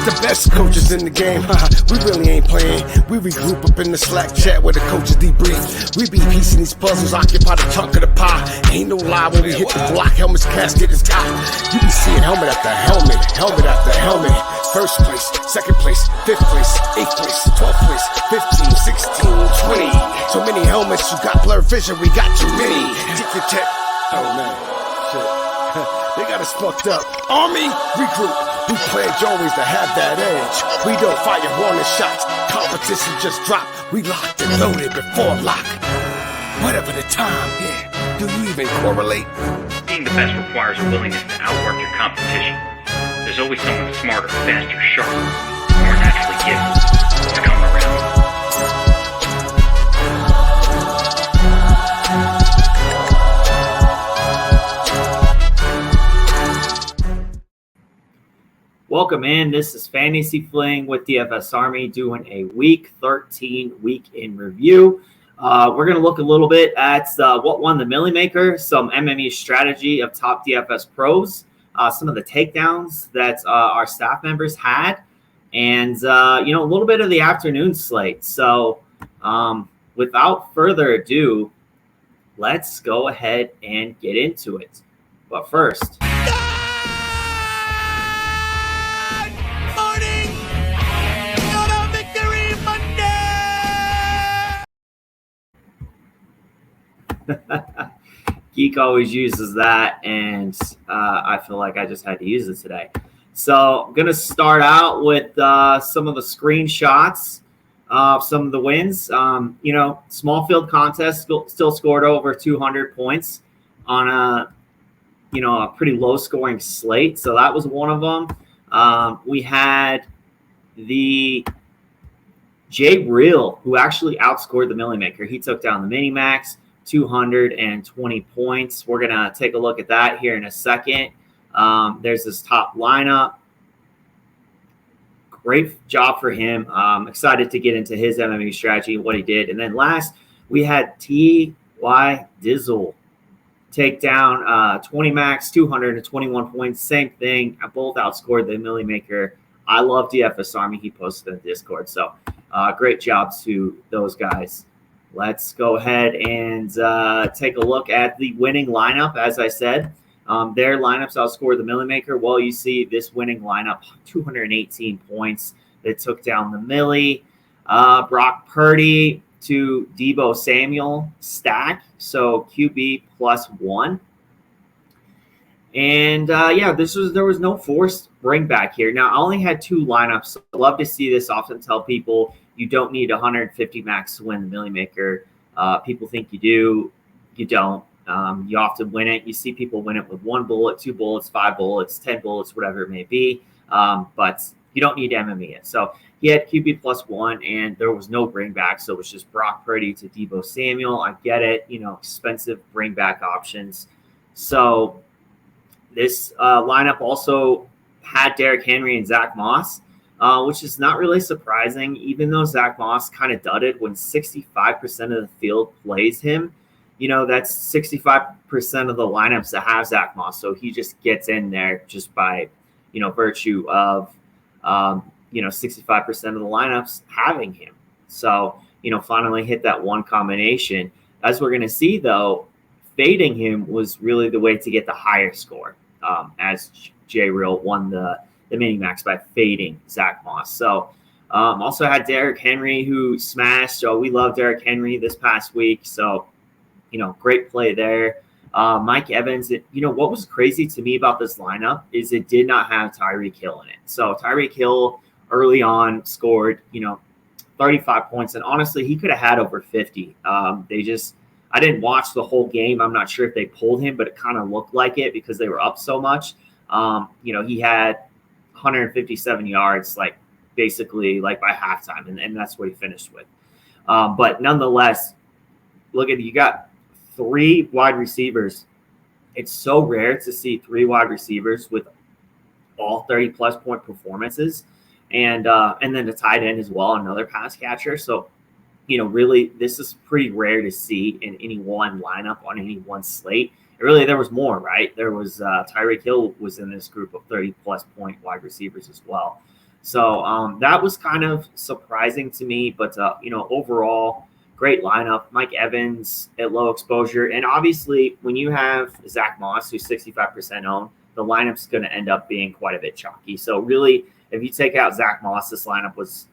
the best coaches in the game. We really ain't playing. We regroup up in the Slack chat where the coaches debrief. We be piecing these puzzles, occupy the chunk of the pie. Ain't no lie when we hit the block. Helmet's casket is got. You be seeing helmet after helmet, helmet after helmet. First place, second place, fifth place, eighth place, 12th place, 15, 16, 20. So many helmets, you got blurred vision, we got too many. Get your tech. Oh man, shit. They got us fucked up. Army, regroup. We pledge always to have that edge. We don't fire warning shots. Competition just dropped. We locked and loaded before lock. Whatever the time, yeah. Do you even correlate? Being the best requires a willingness to outwork your competition. There's always someone smarter, faster, sharper, more naturally gifted to come around. Welcome in. This is FantasyFling with DFS Army doing a Week 13 week in review. We're going to look a little bit at what won the Millie Maker, some MME strategy of top DFS pros, some of the takedowns that our staff members had, and a little bit of the afternoon slate. So without further ado, let's go ahead and get into it. But first, Geek always uses that, and I feel like I just had to use it today. So I'm going to start out with some of the screenshots of some of the wins. Small field contest still scored over 200 points on a pretty low scoring slate. So that was one of them. We had the Jay Real, who actually outscored the Millie Maker. He took down the Mini Max. 220 points. We're going to take a look at that here in a second. There's this top lineup. Great job for him. Excited to get into his MME strategy and what he did. And then last, we had T.Y. Dizzle take down 20 max, 221 points. Same thing. Both outscored the Millie Maker. I love DFS Army. He posted in Discord. So great job to those guys. Let's go ahead and take a look at the winning lineup. As I said, their lineups outscored the Millie Maker. Well, you see this winning lineup, 218 points that took down the Millie. Brock Purdy to Deebo Samuel stack, so QB +1. And there was no forced bring back here. Now, I only had two lineups. So I love to see this. Often tell people you don't need 150 max to win the Millie Maker. People think you do. You don't. You often win it. You see people win it with 1 bullet, 2 bullets, 5 bullets, 10 bullets, whatever it may be. But you don't need to MME it. So he had QB +1, and there was no bring back. So it was just Brock Purdy to Deebo Samuel. I get it. Expensive bring back options. So this lineup also had Derrick Henry and Zach Moss, which is not really surprising, even though Zach Moss kind of dudded when 65% of the field plays him. That's 65% of the lineups that have Zach Moss. So he just gets in there just by, virtue of, 65% of the lineups having him. So, finally hit that one combination. As we're going to see, though, fading him was really the way to get the higher score, as J Real won the mini max by fading Zach Moss. So also had Derrick Henry, who smashed. So we love Derrick Henry this past week. So, great play there. Mike Evans, what was crazy to me about this lineup is it did not have Tyreek Hill in it. So Tyreek Hill early on scored, 35 points. And honestly, he could have had over 50. I didn't watch the whole game. I'm not sure if they pulled him, but it kind of looked like it because they were up so much. He had 157 yards, basically by halftime, and that's what he finished with. But nonetheless, look at you got 3 wide receivers. It's so rare to see 3 wide receivers with all 30-plus point performances, and then the tight end as well, another pass catcher. So, really, this is pretty rare to see in any one lineup on any one slate. Really, there was more, right? There was Tyreek Hill was in this group of 30-plus point wide receivers as well. So that was kind of surprising to me, but overall, great lineup. Mike Evans at low exposure, and obviously when you have Zach Moss, who's 65% owned, the lineup's going to end up being quite a bit chalky. So really, if you take out Zach Moss, this lineup was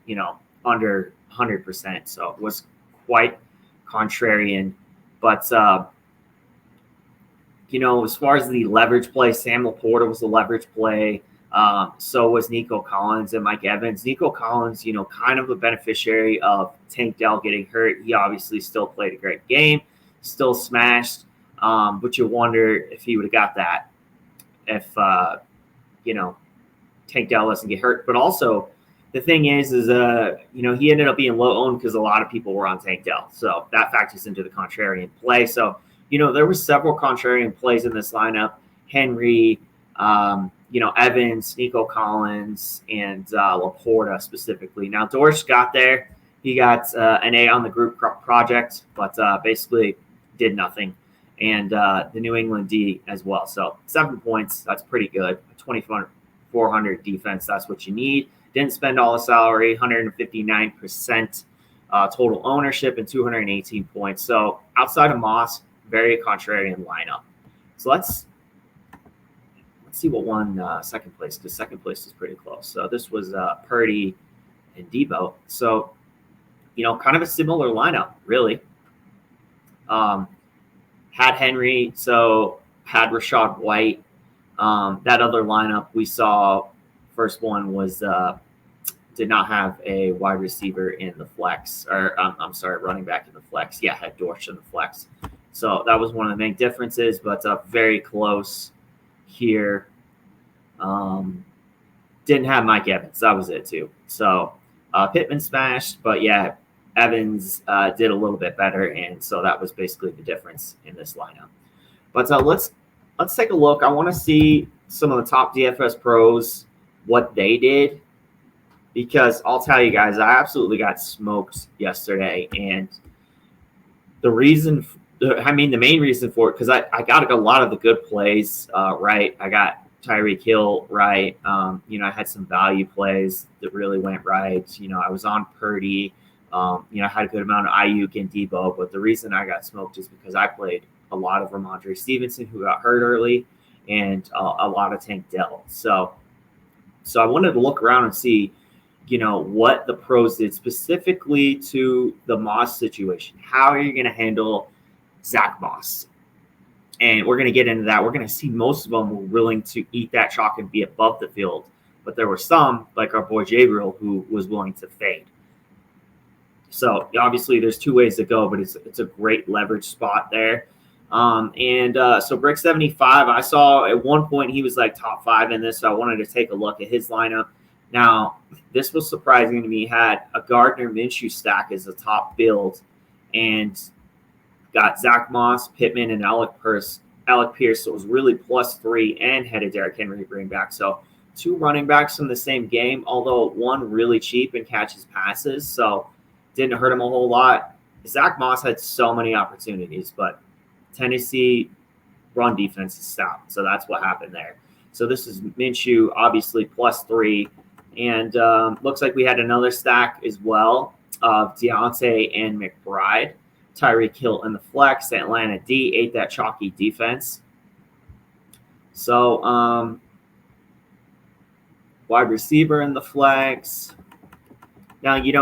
under 100%, so it was quite contrarian. But as far as the leverage play, Sam Laporta was the leverage play. So was Nico Collins and Mike Evans. Nico Collins, kind of a beneficiary of Tank Dell getting hurt. He obviously still played a great game, still smashed. But you wonder if he would have got that if, Tank Dell doesn't get hurt. But also, the thing is he ended up being low owned because a lot of people were on Tank Dell. So that factors into the contrarian play. So, there were several contrarian plays in this lineup. Henry, Evans, Nico Collins, and Laporta specifically. Now, Dorsch got there. He got an A on the group project, but basically did nothing. And the New England D as well. So 7 points, that's pretty good. 2,400 defense, that's what you need. Didn't spend all the salary, 159% total ownership, and 218 points. So outside of Moss, very contrarian lineup. So let's see what won second place, because second place is pretty close. So this was Purdy and Debo. So, kind of a similar lineup, really. Had Henry, so had Rashad White. That other lineup we saw, first one was did not have a wide receiver in the flex, or running back in the flex. Yeah, had Dorsch in the flex. So that was one of the main differences, but very close here. Didn't have Mike Evans. That was it too. So Pittman smashed, but yeah, Evans did a little bit better, and so that was basically the difference in this lineup. But let's take a look. I want to see some of the top DFS pros, what they did, because I'll tell you guys, I absolutely got smoked yesterday, and the main reason for it, because I got a lot of the good plays right. I got Tyreek Hill right. I had some value plays that really went right. I was on Purdy. I had a good amount of Ayuk and Debo, but the reason I got smoked is because I played a lot of Ramondre Stevenson, who got hurt early, and a lot of Tank Dell. So I wanted to look around and see, what the pros did specifically to the Moss situation. How are you going to handle Zach Moss? And we're going to get into that. We're going to see most of them were willing to eat that chalk and be above the field. But there were some, like our boy Jabril, who was willing to fade. So obviously there's two ways to go, but it's a great leverage spot there. So Brick 75, I saw at one point he was like top 5 in this, so I wanted to take a look at his lineup. Now, this was surprising to me. He had a Gardner Minshew stack as a top build, and got Zach Moss, Pittman, and Alec Pierce. So it was really +3, and had a Derrick Henry bring back. So 2 running backs from the same game, although one really cheap and catches passes, so didn't hurt him a whole lot. Zach Moss had so many opportunities, but Tennessee run defense is stout, so that's what happened there. So this is Minshew, obviously +3, and looks like we had another stack as well of Deontay and McBride. Tyreek Hill in the flex. Atlanta D ate that chalky defense. So wide receiver in the flex. Now he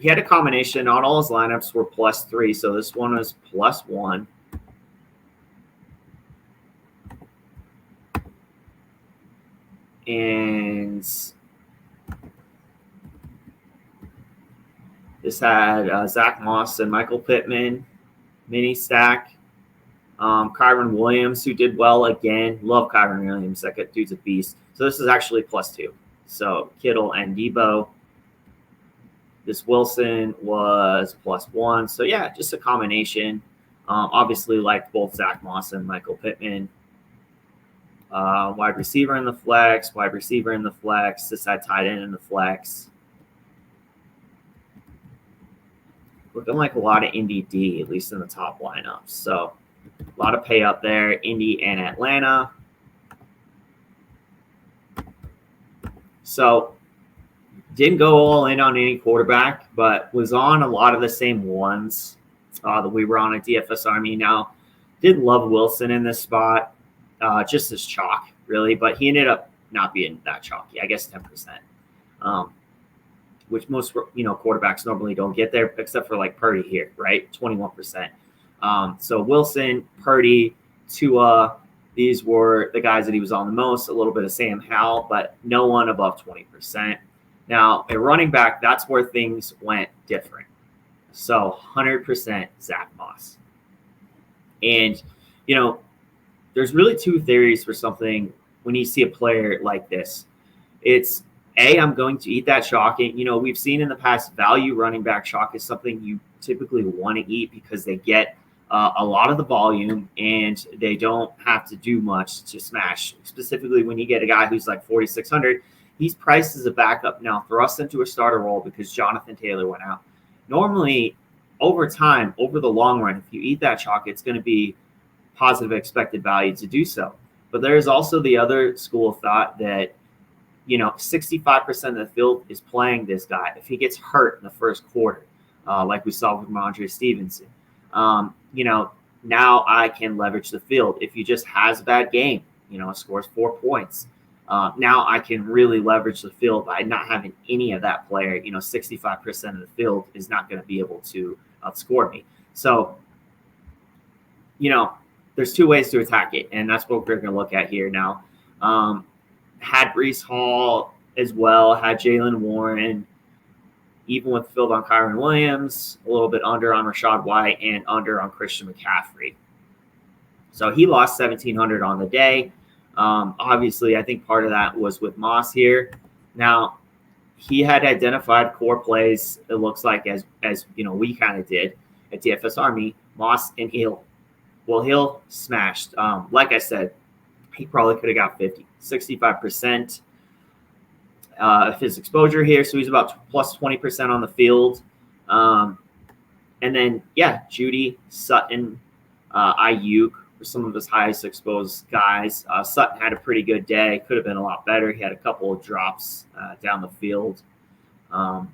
had a combination. Not all his lineups were +3, so this one was +1. And this had Zach Moss and Michael Pittman, mini stack. Kyron Williams, who did well again. Love Kyron Williams. That dude's a beast. So this is actually +2. So Kittle and Debo. This Wilson was +1. So yeah, just a combination. Obviously, like both Zach Moss and Michael Pittman. Wide receiver in the flex. Wide receiver in the flex. This had tight end in the flex. Looking like a lot of Indy D, at least in the top lineups. So a lot of pay up there, Indy and Atlanta. So Didn't go all in on any quarterback, but was on a lot of the same ones that we were on at DFS Army. Now, did love Wilson in this spot, just as chalk, really, but he ended up not being that chalky. I guess 10%, which most quarterbacks normally don't get there, except for like Purdy here, right? 21%. So Wilson, Purdy, Tua, these were the guys that he was on the most. A little bit of Sam Howell, but no one above 20%. Now, a running back, that's where things went different. So 100% Zach Moss. And, there's really two theories for something when you see a player like this. It's, A, I'm going to eat that chalk. And, we've seen in the past value running back chalk is something you typically want to eat because they get a lot of the volume and they don't have to do much to smash. Specifically, when you get a guy who's like 4,600, he's priced as a backup now, thrust into a starter role because Jonathan Taylor went out. Normally, over time, over the long run, if you eat that chalk, it's going to be positive expected value to do so. But there is also the other school of thought that, 65% of the field is playing this guy. If he gets hurt in the first quarter, like we saw with Ramondre Stevenson, now I can leverage the field. If he just has a bad game, scores 4 points, now I can really leverage the field by not having any of that player. 65% of the field is not going to be able to outscore me. So, there's two ways to attack it, and that's what we're going to look at here now. Had Breece Hall as well, had Jalen Warren, even with filled on Kyron Williams, a little bit under on Rachaad White, and under on Christian McCaffrey. So he lost 1,700 on the day. Obviously, I think part of that was with Moss here. Now, he had identified core plays, it looks like, as we kind of did at DFS Army, Moss and Hill. Well, Hill smashed. Like I said, he probably could have got 65% of his exposure here. So he's about plus 20% on the field. And then, Judy, Sutton, Ayuk were some of his highest exposed guys. Sutton had a pretty good day. Could have been a lot better. He had a couple of drops down the field. And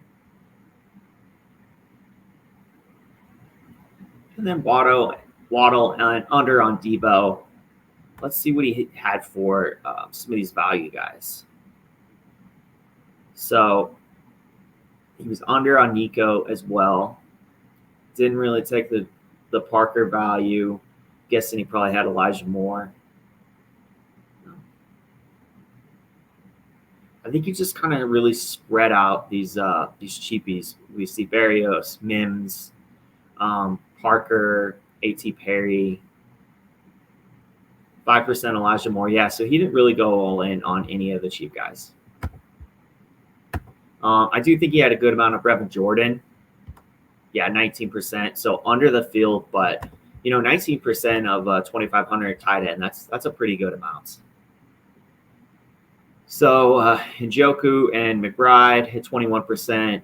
then Waddle and under on Debo. Let's see what he had for some of these value guys. So he was under on Nico as well. Didn't really take the Parker value. Guessing he probably had Elijah Moore. I think you just kind of really spread out these cheapies. We see Barrios, Mims, Parker, A.T. Perry, 5% Elijah Moore. Yeah, so he didn't really go all in on any of the cheap guys. I do think he had a good amount of Brevin Jordan. Yeah, 19%. So under the field, but 19% of 2,500 tight end. That's a pretty good amount. So Njoku and McBride hit 21%.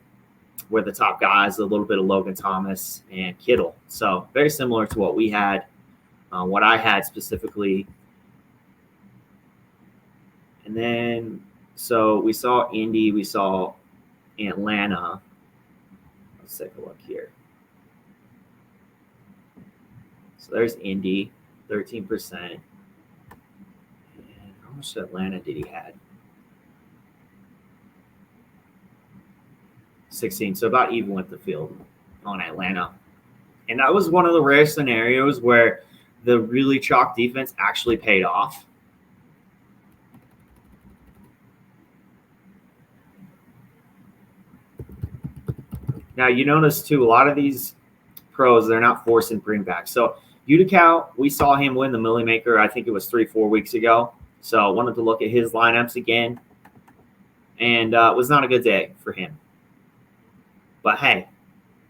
Were the top guys. A little bit of Logan Thomas and Kittle. So very similar to what we had. What I had specifically. And then, so we saw Indy, we saw Atlanta. Let's take a look here. So there's Indy, 13%. And how much Atlanta did he have? 16, so about even with the field on Atlanta. And that was one of the rare scenarios where the really chalk defense actually paid off. Now, you notice, too, a lot of these pros, they're not forcing bringbacks. So, Utica, we saw him win the Millie Maker, I think it was 3-4 weeks ago. So, I wanted to look at his lineups again. And it was not a good day for him. But, hey,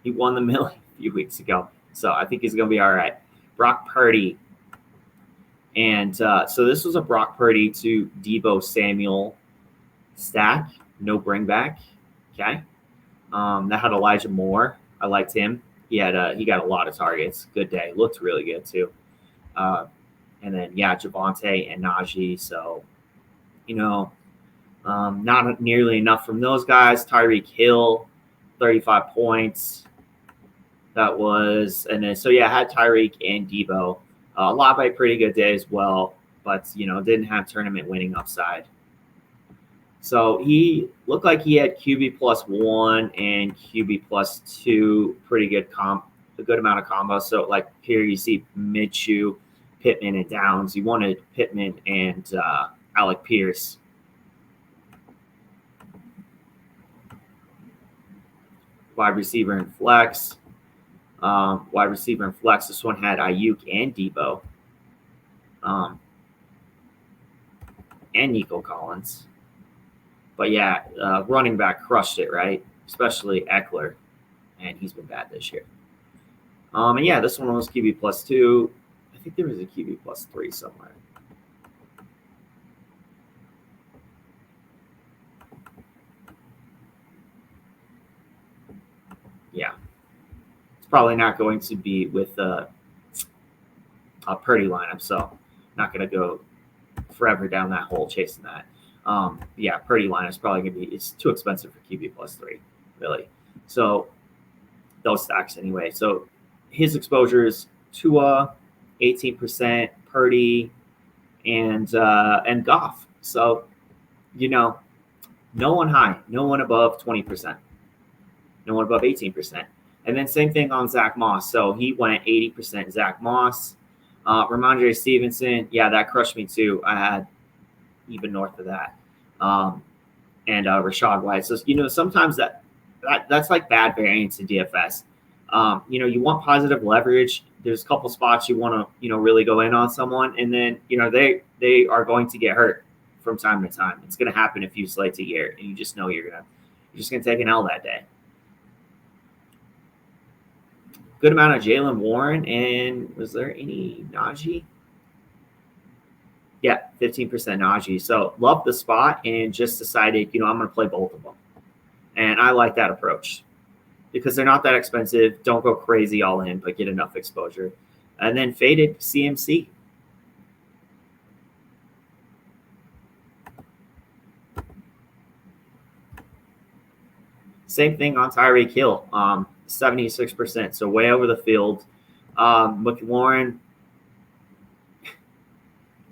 he won the Millie a few weeks ago. So, I think he's going to be all right. Brock Purdy. And so this was a Brock Purdy to Debo Samuel stack. No bringback. Okay. That had Elijah Moore. I liked him. He got a lot of targets. Good day. Looked really good too. And then Javonte and Najee. So, Not nearly enough from those guys. Tyreek Hill, 35 points. That was, and then, so yeah, I had Tyreek and Debo. Labe, pretty good day as well, but, didn't have tournament winning upside. So he looked like he had QB +1 and QB +2, pretty good a good amount of combos. So like here you see Minshew, Pittman, and Downs. You wanted Pittman and Alec Pierce. Wide receiver and flex. This one had Ayuk and Debo. And Nico Collins. But yeah, running back crushed it, right? Especially Eckler. And he's been bad this year. And yeah, this one was QB +2. I think there was a QB +3 somewhere. Yeah. It's probably not going to be with a Purdy lineup, so not going to go forever down that hole chasing that. Yeah, Purdy lineup is probably going to be, it's too expensive for QB +3, really. So those stacks anyway. So his exposure is Tua, 18%, Purdy, and Goff. So, no one high, no one above 20%, no one above 18%. And then same thing on Zach Moss. So he went at 80% Zach Moss. Ramondre Stevenson, yeah, that crushed me too. I had even north of that. And Rashad White. So, sometimes that's like bad variance in DFS. You want positive leverage. There's a couple spots you want to, really go in on someone, and then, they are going to get hurt from time to time. It's going to happen a few slates a year, and you just know you're just going to take an L that day. Good amount of Jaylen Warren, and was there any Najee? Yeah, 15% Najee. So love the spot and just decided, I'm going to play both of them. And I like that approach because they're not that expensive. Don't go crazy all in, but get enough exposure. And then faded CMC. Same thing on Tyreek Hill, 76%, so way over the field. McLaurin,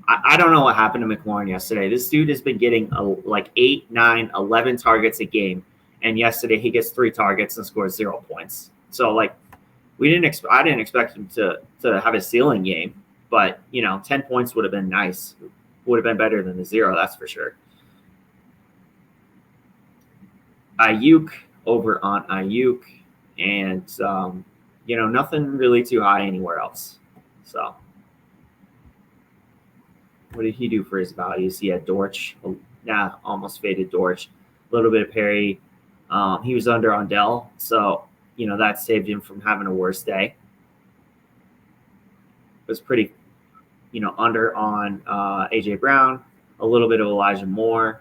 I don't know what happened to McLaurin yesterday. This dude has been getting like 8, 9, 11 targets a game, and yesterday he gets 3 targets and scores 0 points. So I didn't expect him to have a ceiling game, but 10 points would have been nice. Would have been better than the 0, that's for sure. Ayuk, over on Ayuk, and nothing really too high anywhere else. So what did he do for his values? He had Dortch, almost faded Dortch, a little bit of Perry. He was under on Dell, so that saved him from having a worse day. It was pretty under on AJ Brown, a little bit of Elijah Moore.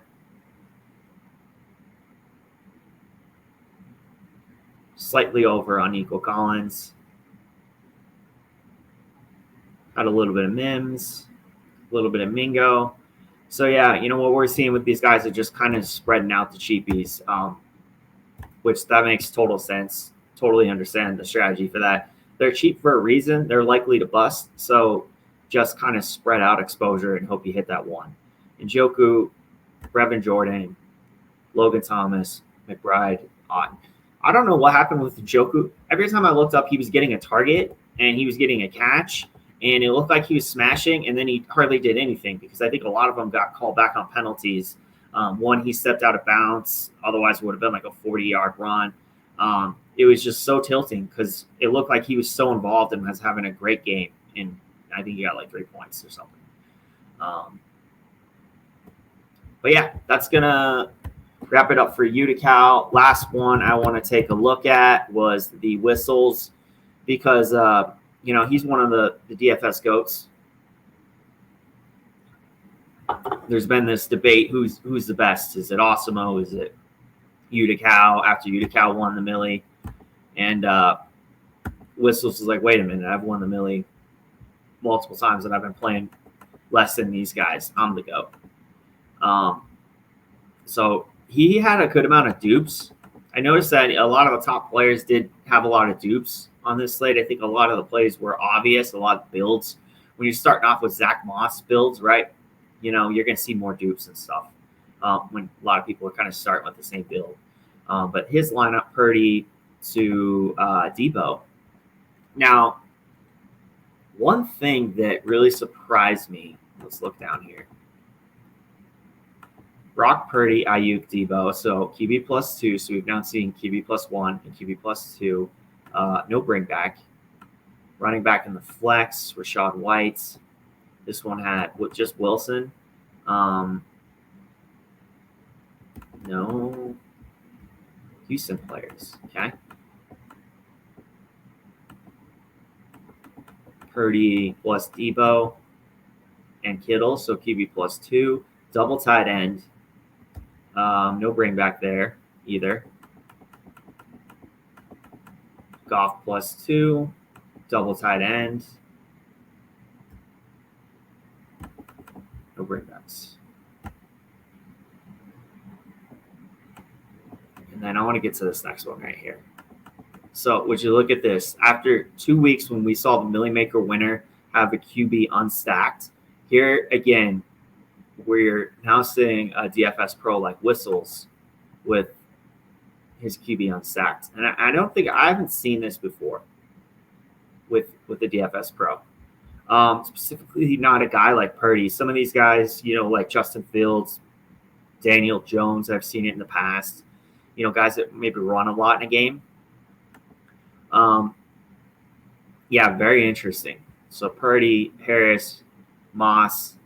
Slightly over on Nico Collins. Had a little bit of Mims, a little bit of Mingo. So, yeah, what we're seeing with these guys are just kind of spreading out the cheapies, which that makes total sense. Totally understand the strategy for that. They're cheap for a reason. They're likely to bust. So just kind of spread out exposure and hope you hit that one. Njoku, Brevin Jordan, Logan Thomas, McBride, Otten. I don't know what happened with Njoku. Every time I looked up, he was getting a target and he was getting a catch, and it looked like he was smashing, and then he hardly did anything because I think a lot of them got called back on penalties. One, he stepped out of bounds. Otherwise, it would have been like a 40-yard run. It was just so tilting because it looked like he was so involved and was having a great game, and I think he got like 3 points or something. But, yeah, that's going to wrap it up for Utica. Last one I want to take a look at was the whistles because, he's one of the DFS GOATs. There's been this debate, who's the best? Is it Osimo? Is it Utica after Utica won the Millie? And Whistles is like, wait a minute, I've won the Millie multiple times and I've been playing less than these guys. I'm the GOAT. So he had a good amount of dupes. I noticed that a lot of the top players did have a lot of dupes on this slate. I think a lot of the plays were obvious, a lot of builds. When you're starting off with Zach Moss builds, right, you're going to see more dupes and stuff when a lot of people are kind of starting with the same build. But his lineup, Purdy to Debo. Now, one thing that really surprised me, let's look down here. Brock Purdy, Ayuk, Debo. So QB +2. So we've now seen QB +1 and QB +2. No bring back. Running back in the flex, Rachaad White. This one had just Wilson. No. Houston players. Okay. Purdy plus Debo and Kittle. So QB +2. Double tight end. No bring back there either. Goff +2. Double tight end. No bring backs. And then I want to get to this next one right here. So would you look at this? After 2 weeks when we saw the Millie Maker winner have a QB unstacked, here again, we're now seeing a DFS Pro like whistles with his QB unstacked. And I haven't seen this before with the DFS Pro. Specifically not a guy like Purdy. Some of these guys, like Justin Fields, Daniel Jones, I've seen it in the past. Guys that maybe run a lot in a game. Yeah, very interesting. So Purdy, Harris, Moss,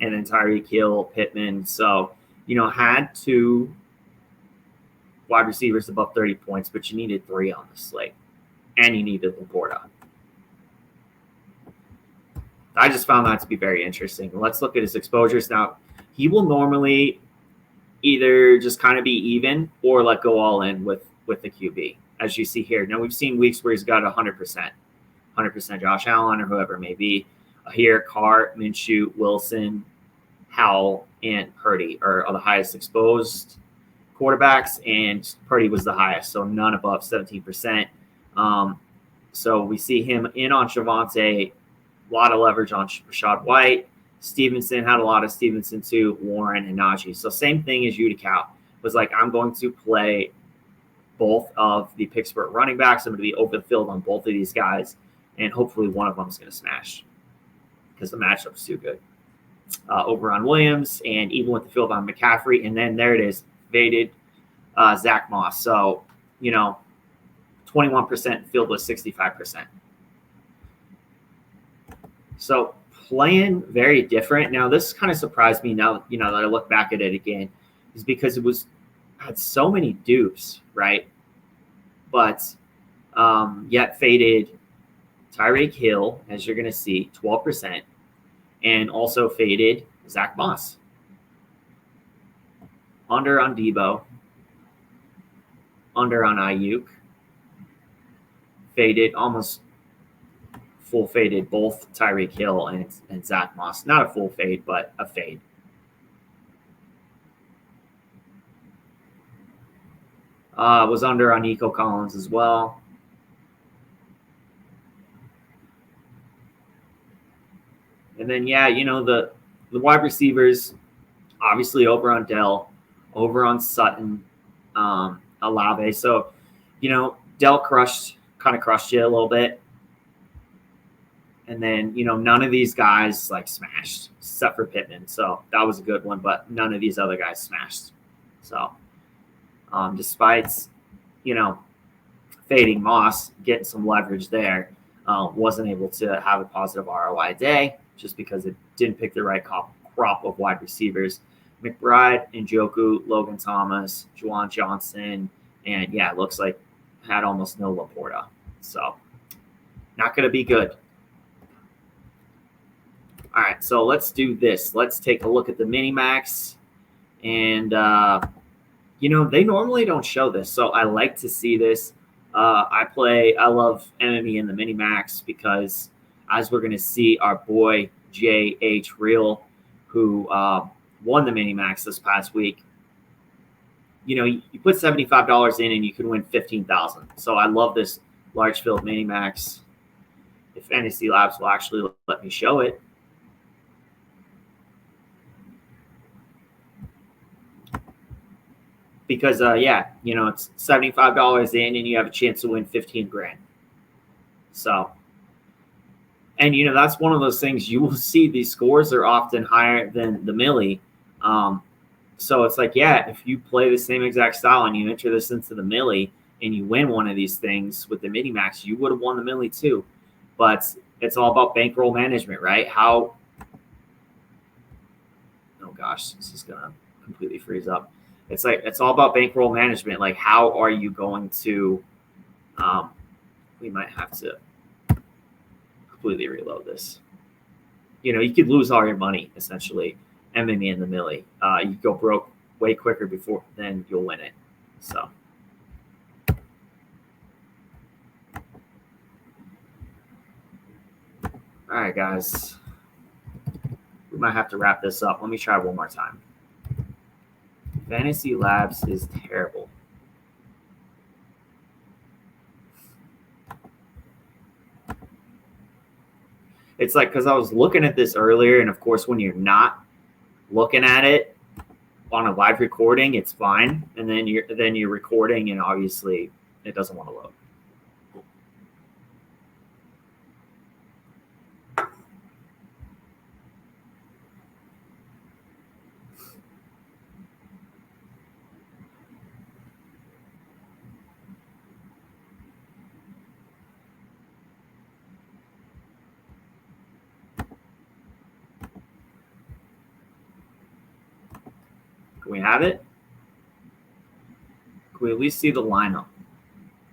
and then Tyreek Hill, Pittman. So, had 2 wide receivers above 30 points, but you needed 3 on the slate. And you needed Laporta. I just found that to be very interesting. Let's look at his exposures. Now, he will normally either just kind of be even or go all in with the QB, as you see here. Now, we've seen weeks where he's got 100% Josh Allen or whoever it may be. Here, Carr, Minshew, Wilson, Howell, and Purdy are the highest exposed quarterbacks, and Purdy was the highest, so none above 17%. So we see him in on Javonte, a lot of leverage on Rachaad White. Stevenson had a lot of Stevenson too, Warren and Najee. So same thing as Utica was I'm going to play both of the Pittsburgh running backs. I'm going to be over the field on both of these guys, and hopefully one of them is going to smash because the matchup's too good. Over on Williams, and even with the field on McCaffrey, and then there it is, faded Zach Moss. So, 21% field was 65%. So playing very different. Now, this kind of surprised me now, that I look back at it again, is because it had so many dupes, right? But yet faded Tyreek Hill, as you're going to see, 12%, and also faded Zach Moss. Under on Debo, under on Ayuk, faded, almost full faded both Tyreek Hill and Zach Moss. Not a full fade, but a fade. Was under on Nico Collins as well. And then, the wide receivers, obviously over on Dell, over on Sutton, Olave. So, Dell kind of crushed you a little bit. And then, none of these guys smashed except for Pittman. So that was a good one, but none of these other guys smashed. So despite, fading Moss, getting some leverage there, wasn't able to have a positive ROI day just because it didn't pick the right crop of wide receivers. McBride, Njoku, Logan Thomas, Juwan Johnson, and it looks like had almost no Laporta. So not going to be good. All right, so let's do this. Let's take a look at the mini-max. And, they normally don't show this, so I like to see this. I love MME in the mini-max because, as we're going to see, our boy J.H. Real, who won the mini-max this past week, you put $75 in and you can win 15,000. So I love this large field mini max. If Fantasy Labs will actually let me show it. Because it's $75 in and you have a chance to win 15 grand. So, and that's one of those things you will see. These scores are often higher than the millie. So it's like, if you play the same exact style and you enter this into the millie and you win one of these things with the mini max, you would have won the millie too. But it's all about bankroll management, right? Oh gosh, this is gonna completely freeze up. It's all about bankroll management. Like, how are you going to? We might have to completely reload this. You could lose all your money essentially, MMA in the millie. You go broke way quicker before then you'll win it. So. All right, guys. We might have to wrap this up. Let me try one more time. Fantasy Labs is terrible. It's like, because I was looking at this earlier, and of course, when you're not looking at it on a live recording, it's fine. And then you're recording, and obviously, it doesn't want to load. Can we have it? Can we at least see the lineup?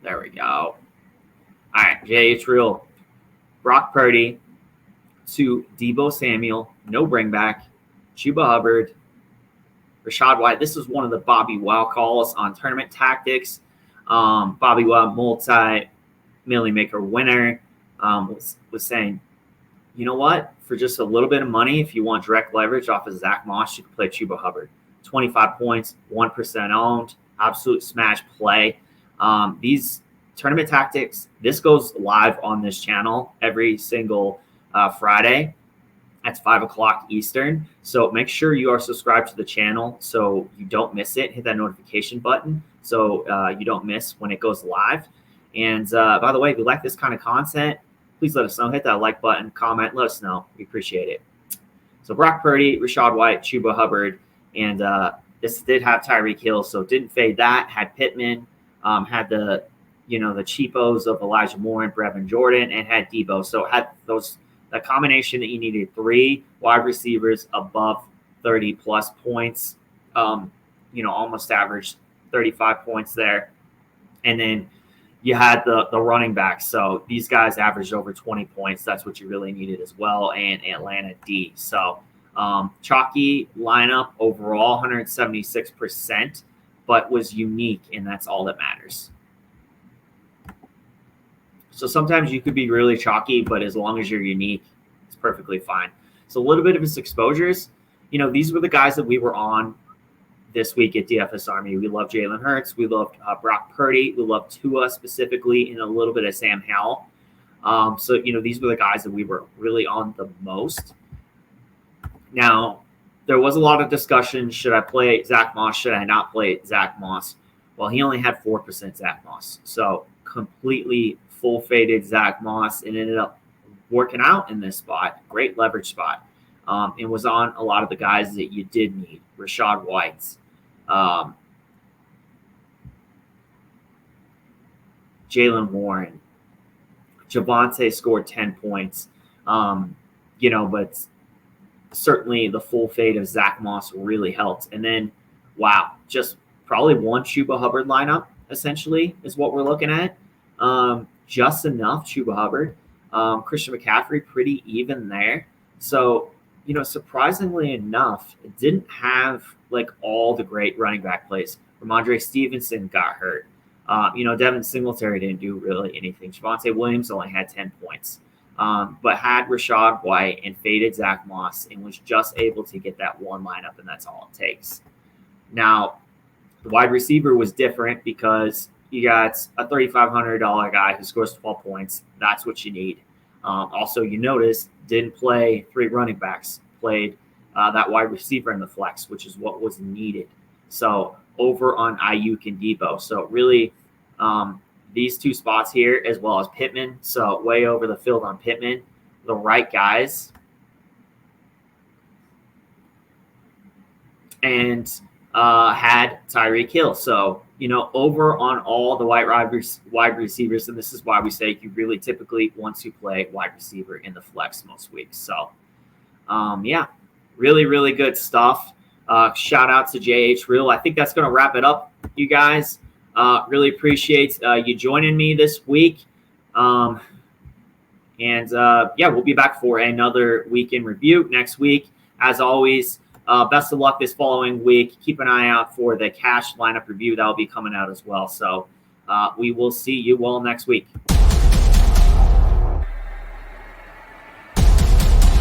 There we go. All right, Jay, it's real. Brock Purdy to Deebo Samuel, no bring back. Chuba Hubbard, Rachaad White. This was one of the Bobby Wow calls on Tournament Tactics. Bobby Wow, multi-milli maker winner, was saying, you know what? For just a little bit of money, if you want direct leverage off of Zach Moss, you can play Chuba Hubbard. 25 points, 1% owned, absolute smash play. These Tournament Tactics, this goes live on this channel every single Friday at 5 o'clock Eastern. So make sure you are subscribed to the channel so you don't miss it. Hit that notification button so you don't miss when it goes live. And by the way, if you like this kind of content, please let us know. Hit that like button, comment, let us know. We appreciate it. So Brock Purdy, Rachaad White, Chuba Hubbard, and this did have Tyreek Hill, so didn't fade that. Had Pittman, had the cheapos of Elijah Moore and Brevin Jordan, and had Deebo. So had that combination that you needed, 3 wide receivers above 30 plus points. Almost averaged 35 points there, and then you had the running backs. So these guys averaged over 20 points. That's what you really needed as well, and Atlanta D. So chalky lineup overall, 176%, but was unique, and that's all that matters. So sometimes you could be really chalky, but as long as you're unique, it's perfectly fine. So a little bit of his exposures. These were the guys that we were on this week at DFS Army. We love Jalen Hurts. We loved Brock Purdy. We loved Tua specifically, and a little bit of Sam Howell. So these were the guys that we were really on the most. Now, there was a lot of discussion. Should I play Zach Moss? Should I not play Zach Moss? Well, he only had 4% Zach Moss. So completely full faded Zach Moss and ended up working out in this spot. Great leverage spot. And was on a lot of the guys that you did need. Rachaad White. Jaylen Warren. Javonte scored 10 points. But certainly the full fade of Zach Moss really helped. And then, wow, just probably one Chuba Hubbard lineup, essentially, is what we're looking at. Just enough Chuba Hubbard. Christian McCaffrey, pretty even there. So, surprisingly enough, it didn't have, all the great running back plays. Ramondre Stevenson got hurt. Devin Singletary didn't do really anything. Javonte Williams only had 10 points. But had Rachaad White and faded Zach Moss and was just able to get that one lineup, and that's all it takes. Now, The wide receiver was different because you got a $3,500 guy who scores 12 points. That's what you need. Also, you notice didn't play 3 running backs, played that wide receiver in the flex, which is what was needed. So over on Ayuk and Debo. So really these 2 spots here, as well as Pittman. So way over the field on Pittman, the right guys. And had Tyreek Hill. So, over on all the wide receivers, and this is why we say you really typically want to play wide receiver in the flex most weeks. So, really, really good stuff. Shout out to JH Real. I think that's going to wrap it up, you guys. Really appreciate you joining me this week. We'll be back for another week in review next week. As always, best of luck this following week. Keep an eye out for the cash lineup review. That will be coming out as well. So we will see you all next week.